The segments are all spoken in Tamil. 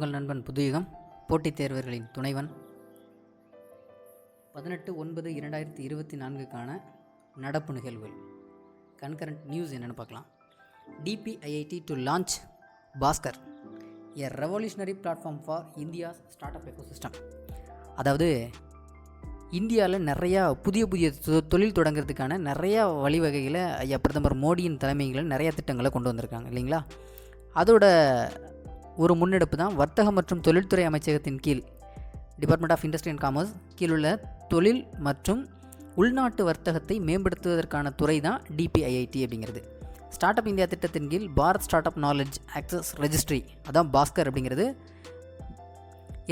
நான் உங்கள் நண்பன் புதுயுகம், போட்டித் தேர்வர்களின் துணைவன். 18/9/2024க்கான நடப்பு நிகழ்வுகள், கன்கரண்ட் நியூஸ் என்னென்னு பார்க்கலாம். DPIIT to launch Bhaskar, a revolutionary platform for India's start up ecosystem. அதாவது இந்தியாவில் நிறையா புதிய தொழில் தொடங்கிறதுக்கான நிறையா வழிவகைகளை ஐயா பிரதமர் மோடியின் தலைமையில் நிறையா திட்டங்களை கொண்டு வந்திருக்காங்க இல்லைங்களா. அதோட ஒரு முன்னெடுப்பு தான் வர்த்தக மற்றும் தொழில்துறை அமைச்சகத்தின் கீழ், department of industry and commerce கீழுள்ள தொழில் மற்றும் உள்நாட்டு வர்த்தகத்தை மேம்படுத்துவதற்கான துறை தான் DPIIT அப்படிங்கிறது. ஸ்டார்ட் அப் இந்தியா திட்டத்தின் கீழ் Bharat start up knowledge access registry, அதான் பாஸ்கர் அப்படிங்கிறது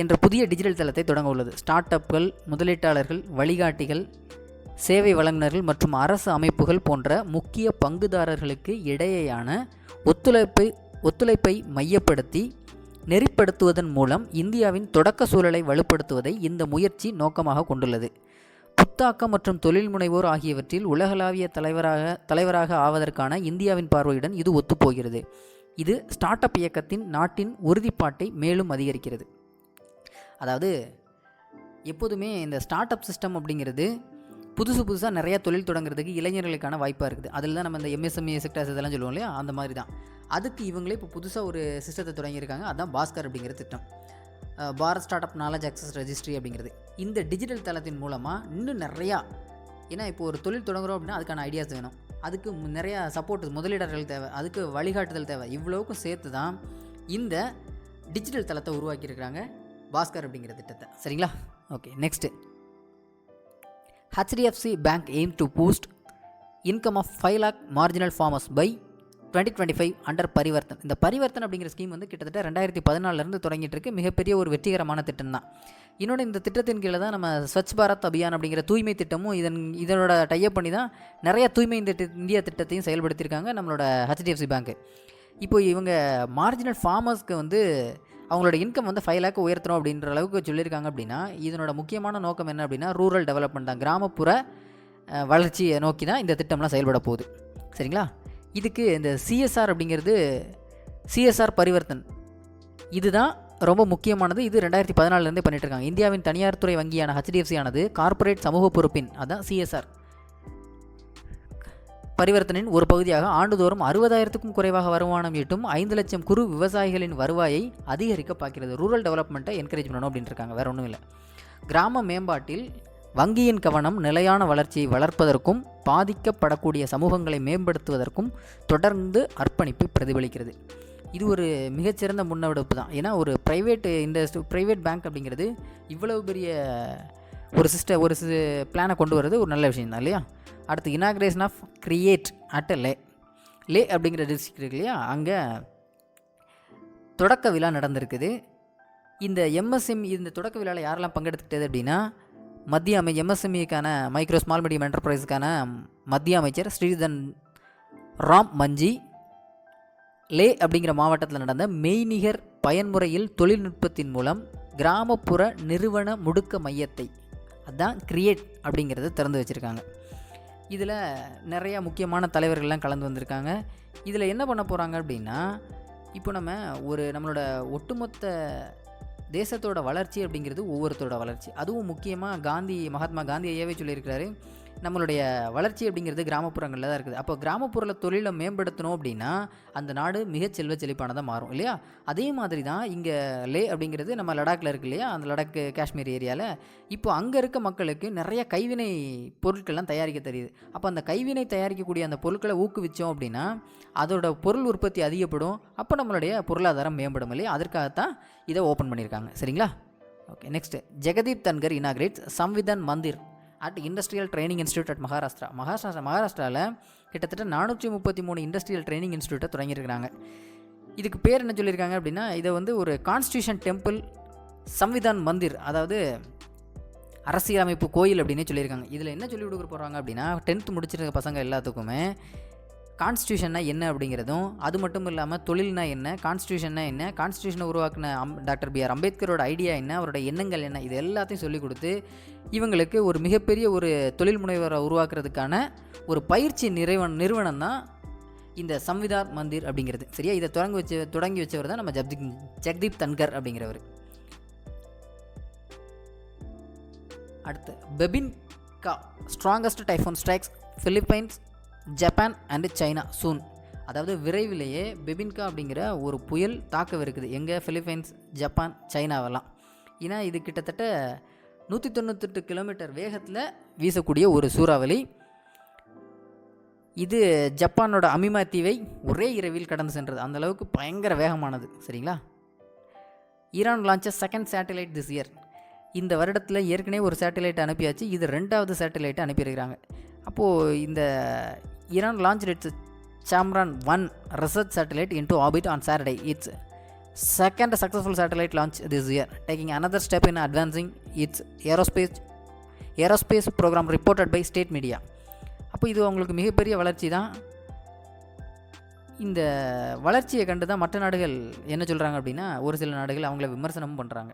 என்ற புதிய டிஜிட்டல் தளத்தை தொடங்க உள்ளது. ஸ்டார்ட் அப்கள், முதலீட்டாளர்கள், வழிகாட்டிகள், சேவை வழங்குநர்கள் மற்றும் அரசு அமைப்புகள் போன்ற முக்கிய பங்குதாரர்களுக்கு இடையேயான ஒத்துழைப்பை மையப்படுத்தி நெறிப்படுத்துவதன் மூலம் இந்தியாவின் தொடக்க சூழலை வலுப்படுத்துவதை இந்த முயற்சி நோக்கமாக கொண்டுள்ளது. புத்தாக்கம் மற்றும் தொழில் முனைவோர் ஆகியவற்றில் உலகளாவிய தலைவராக ஆவதற்கான இந்தியாவின் பார்வையுடன் இது ஒத்துப்போகிறது. இது ஸ்டார்ட் அப் இயக்கத்தின் நாட்டின் உறுதிப்பாட்டை மேலும் அதிகரிக்கிறது. அதாவது எப்போதுமே இந்த ஸ்டார்ட் அப் சிஸ்டம் அப்படிங்கிறது புதுசாக நிறையா தொழில் தொடங்குறதுக்கு இளைஞர்களுக்கான வாய்ப்பாக இருக்குது. அதில் தான் நம்ம இந்த MSME செக்டர்ஸ் இதெல்லாம் சொல்லுவோம் இல்லையா, அந்த மாதிரி தான். அதுக்கு இவங்களே இப்போ புதுசாக ஒரு சிஸ்டத்தை தொடங்கியிருக்காங்க. அதுதான் பாஸ்கர் அப்படிங்கிற திட்டம், Bharat start up knowledge access registry அப்படிங்கிறது. இந்த டிஜிட்டல் தளத்தின் மூலமாக இன்னும் நிறையா, ஏன்னா இப்போ ஒரு தொழில் தொடங்குறோம் அப்படின்னா அதுக்கான ஐடியாஸ் வேணும், அதுக்கு நிறையா சப்போர்ட், முதலீடர்கள் தேவை, அதுக்கு வழிகாட்டுதல் தேவை. இவ்வளோக்கும் சேர்த்து தான் இந்த டிஜிட்டல் தளத்தை உருவாக்கியிருக்கிறாங்க, பாஸ்கர் அப்படிங்கிற திட்டத்தை. சரிங்களா? Okay, next. HDFC Bank aim to boost income of 5 lakh marginal farmers by 2025 under Parivartan. இந்த பரிவர்த்தன் அப்படிங்கிற ஸ்கீம் வந்து கிட்டத்தட்ட 2014 தொடங்கிட்டு இருக்கு. மிகப்பெரிய ஒரு வெற்றிகரமான திட்டம் தான். இன்னொன்று, இந்த திட்டத்தின் கீழே தான் நம்ம ஸ்வச் பாரத் அபியான் அப்படிங்கிற தூய்மை திட்டமும் இதனோட டைப் பண்ணி தான் நிறைய தூய்மை இந்தியா திட்டத்தையும் செயல்படுத்தியிருக்காங்க நம்மளோட HDFC பேங்க்கு. இப்போ இவங்க மார்ஜினல் ஃபார்மர்ஸ்க்கு வந்து அவங்களோட இன்கம் வந்து 5 lakh உயர்த்தணும் அப்படின்ற அளவுக்கு சொல்லியிருக்காங்க. அப்படின்னா இதனோட முக்கியமான நோக்கம் என்ன அப்படின்னா ரூரல் டெவலப்மெண்ட் தான், கிராமப்புற வளர்ச்சியை நோக்கி தான் இந்த திட்டம்லாம் செயல்பட போகுது. சரிங்களா? இதுக்கு இந்த CSR அப்படிங்கிறது, CSR பரிவர்த்தன், இதுதான் ரொம்ப முக்கியமானது. இது 2014 பண்ணிட்டு இருக்காங்க. இந்தியாவின் தனியார் துறை வங்கியான HDFC ஆனது கார்ப்பரேட் சமூக பொறுப்பின், அதான் CSR பரிவர்த்தனின் ஒரு பகுதியாக ஆண்டுதோறும் 60,000க்கும் குறைவாக வருமானம் ஈட்டும் 5 லட்சம் குறு விவசாயிகளின் வருவாயை அதிகரிக்க பார்க்கிறது. ரூரல் டெவலப்மெண்ட்டை என்கரேஜ் பண்ணணும் அப்படின்ட்டு இருக்காங்க, வேறு ஒன்றும் இல்லை. கிராம மேம்பாட்டில் வங்கியின் கவனம் நிலையான வளர்ச்சியை வளர்ப்பதற்கும் பாதிக்கப்படக்கூடிய சமூகங்களை மேம்படுத்துவதற்கும் தொடர்ந்து அர்ப்பணிப்பை பிரதிபலிக்கிறது. இது ஒரு மிகச்சிறந்த முன்னெடுப்பு தான். ஏன்னா ஒரு ப்ரைவேட் பேங்க் அப்படிங்கிறது இவ்வளவு பெரிய ஒரு பிளானை கொண்டு வர்றது ஒரு நல்ல விஷயம் தான் இல்லையா. அடுத்து, இனாக்ரேஷன் ஆஃப் கிரியேட் அட் லே அப்படிங்கிற டிஸ்ட்ரிக்ட் இருக்கு இல்லையா, அங்கே தொடக்க விழா நடந்திருக்குது. இந்த MSME, இந்த தொடக்க விழாவில் யாரெல்லாம் பங்கெடுத்துக்கிட்டது அப்படின்னா மத்திய MSMEக்கான மைக்ரோ ஸ்மால் மீடியம் என்டர்பிரைஸுக்கான மத்திய அமைச்சர் ஸ்ரீதன் ராம் மஞ்சி, லே அப்படிங்கிற மாவட்டத்தில் நடந்த மெய்நிகர் பயன்முறையில் தொழில்நுட்பத்தின் மூலம் கிராமப்புற நிறுவன முடுக்க மையத்தை, அதுதான் கிரியேட் அப்படிங்கிறத திறந்து வச்சுருக்காங்க. இதில் நிறையா முக்கியமான தலைவர்கள்லாம் கலந்து வந்திருக்காங்க. இதில் என்ன பண்ண போகிறாங்க அப்படின்னா, இப்போ நம்மளோட ஒட்டுமொத்த தேசத்தோட வளர்ச்சி அப்படிங்கிறது ஒவ்வொருத்தரோட வளர்ச்சி. அதுவும் முக்கியமாக மகாத்மா காந்தி ஐயாவே சொல்லியிருக்கிறாரு, நம்மளுடைய வளர்ச்சி அப்படிங்கிறது கிராமப்புறங்களில் தான் இருக்குது. அப்போ கிராமப்புற தொழிலை மேம்படுத்தணும் அப்படின்னா அந்த நாடு மிகச் செழிப்பானதாக மாறும் இல்லையா. அதே மாதிரி தான் இங்கே லே அப்படிங்கிறது நம்ம லடாக்கில் இருக்குது இல்லையா, அந்த லடாக் காஷ்மீர் ஏரியாவில். இப்போ அங்கே இருக்க மக்களுக்கு நிறைய கைவினை பொருட்கள்லாம் தயாரிக்க தெரியுது. அப்போ அந்த கைவினை தயாரிக்கக்கூடிய அந்த பொருட்களை ஊக்குவித்தோம் அப்படின்னா அதோட பொருள் உற்பத்தி அதிகப்படும். அப்போ நம்மளுடைய பொருளாதாரம் மேம்படும் இல்லையா. அதற்காகத்தான் இதை ஓப்பன் பண்ணியிருக்காங்க. சரிங்களா? Okay, next. Jagdeep Dhankhar inaugurates Samvidhan Mandir at industrial training institute at மகாராஷ்டிராவில் கிட்டத்தட்ட 433 இண்டஸ்ட்ரியல் ட்ரைனிங் இன்ஸ்டியூட்டை தொடங்கியிருக்கிறாங்க. இதுக்கு பேர் என்ன சொல்லியிருக்காங்க அப்படின்னா, இதை வந்து ஒரு கான்ஸ்டியூஷன் டெம்பிள் சம்விதான் மந்திர், அதாவது அரசியலமைப்பு கோயில் அப்படின்னே சொல்லியிருக்காங்க. இதில் என்ன சொல்லி கொடுக்க போகிறாங்க அப்படின்னா 10th முடிச்சிருக்க பசங்க எல்லாத்துக்குமே கான்ஸ்டியூஷன்னா என்ன அப்படிங்கிறதும், அது மட்டும் இல்லாமல் தொழில்னா என்ன, கான்ஸ்டியூஷன்னா என்ன, கான்ஸ்டியூஷனை உருவாக்கின டாக்டர் BR அம்பேத்கரோட ஐடியா என்ன, அவரோட எண்ணங்கள் என்ன, இது எல்லாத்தையும் சொல்லிக் கொடுத்து இவங்களுக்கு ஒரு மிகப்பெரிய ஒரு தொழில் முனைவரை உருவாக்குறதுக்கான ஒரு பயிற்சி நிறுவனம் தான் இந்த சம்விதார் மந்திர் அப்படிங்கிறது. சரியா, இதை தொடங்கி வச்சவர் தான் நம்ம ஜெக்தீப் தன்கர் அப்படிங்கிறவர். அடுத்து Bebinca strongest typhoon strikes Philippines, Japan and China soon. அதாவது விரைவிலேயே பெபின்கா அப்படிங்கிற ஒரு புயல் தாக்கவிருக்குது எங்கே, பிலிப்பைன்ஸ், ஜப்பான், சைனாவெல்லாம். ஏன்னா இது கிட்டத்தட்ட 198 கிலோமீட்டர் வேகத்தில் வீசக்கூடிய ஒரு சூறாவளி. இது ஜப்பானோட அமிமா தீவை ஒரே இரவில் கடந்து சென்றது. அந்தளவுக்கு பயங்கர வேகமானது. சரிங்களா. Iran launch second satellite this year. இந்த வருடத்தில் ஏற்கனவே ஒரு சேட்டலைட் அனுப்பியாச்சு, இது 2வது சேட்டலைட்டை அனுப்பியிருக்கிறாங்க. அப்போது இந்த Iran launch its Chamran 1 research satellite into orbit on Saturday. It's second successful satellite launch this year, taking another step in advancing its aerospace program, reported by state media. அப்போ இது அவங்களுக்கு மிகப்பெரிய வளர்ச்சி தான். இந்த வளர்ச்சியை கண்டு தான் மற்ற நாடுகள் என்ன சொல்கிறாங்க அப்படின்னா, ஒரு சில நாடுகள் அவங்கள விமர்சனமும் பண்ணுறாங்க.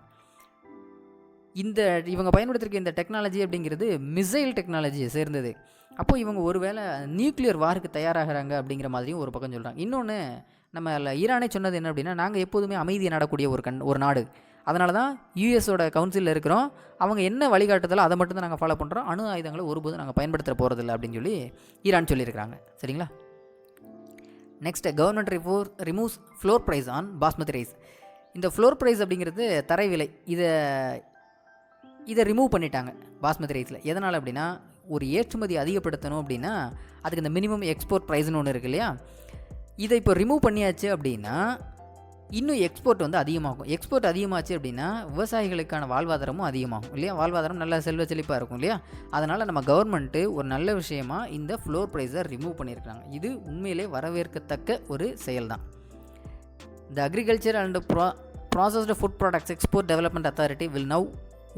இவங்க பயன்படுத்திருக்க இந்த டெக்னாலஜி அப்படிங்கிறது மிசைல் டெக்னாலஜியை சேர்ந்தது. அப்போது இவங்க ஒருவேளை நியூக்ளியர் வாருக்கு தயாராகிறாங்க அப்படிங்கிற மாதிரியும் ஒரு பக்கம் சொல்கிறாங்க. இன்னொன்று, நம்ம ஈரானே சொன்னது என்ன அப்படின்னா, நாங்கள் எப்போதுமே அமைதியை நாடக்கூடிய ஒரு நாடு, அதனால தான் யூஎஸோட கவுன்சிலில் இருக்கிறோம், அவங்க என்ன வழிகாட்டுதலோ அதை மட்டும் தான் நாங்கள் ஃபாலோ பண்ணுறோம், அணு ஆயுதங்களை ஒருபோதும் நாங்கள் பயன்படுத்த போகிறதில்ல அப்படின்னு சொல்லி ஈரான் சொல்லியிருக்கிறாங்க. சரிங்களா. Next, government removes floor price on basmati rice. இந்த ஃப்ளோர் ப்ரைஸ் அப்படிங்கிறது தரை விலை, இதை ரிமூவ் பண்ணிட்டாங்க பாஸ்மதி ரைஸில். எதனால் அப்படின்னா, ஒரு ஏற்றுமதி அதிகப்படுத்தணும் அப்படின்னா அதுக்கு இந்த மினிமம் எக்ஸ்போர்ட் ப்ரைஸ்னு ஒன்று இருக்கு இல்லையா, இதை இப்போ ரிமூவ் பண்ணியாச்சு அப்படின்னா இன்னும் எக்ஸ்போர்ட் வந்து அதிகமாகும். எக்ஸ்போர்ட் அதிகமாச்சு அப்படின்னா விவசாயிகளுக்கான வாழ்வாதாரமும் அதிகமாகும் இல்லையா, வாழ்வாதாரம் நல்ல செல்வ செழிப்பாக இருக்கும் இல்லையா. அதனால் நம்ம கவர்மெண்ட்டு ஒரு நல்ல விஷயமா இந்த ஃப்ளோர் ப்ரைஸை ரிமூவ் பண்ணியிருக்காங்க. இது உண்மையிலே வரவேற்கத்தக்க ஒரு செயல் தான். த agriculture and processed food products export development authority will now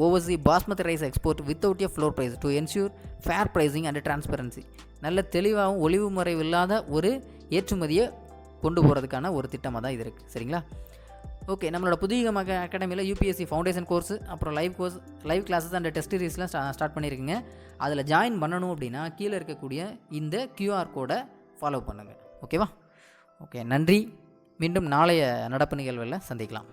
oversee basmati rice export without a floor price to ensure fair pricing and transparency. நல்ல தெளிவாகவும் ஒளிவு முறை இல்லாத ஒரு ஏற்றுமதியை கொண்டு போகிறதுக்கான ஒரு திட்டமாக தான் இது இருக்குது. சரிங்களா. ஓகே, நம்மளோட புதிய அகாடமியில் யூபிஎஸ்சி ஃபவுண்டேஷன் கோர்ஸ், அப்புறம் லைவ் கிளாஸஸ் அண்ட் டெஸ்ட் சீரீஸ்லாம் ஸ்டார்ட் பண்ணியிருக்கீங்க. அதில் ஜாயின் பண்ணணும் அப்படின்னா கீழே இருக்கக்கூடிய இந்த QR கோடை ஃபாலோ பண்ணுங்கள். ஓகேவா. ஓகே, நன்றி. மீண்டும் நாளைய நடப்பு நிகழ்வில் சந்திக்கலாம்.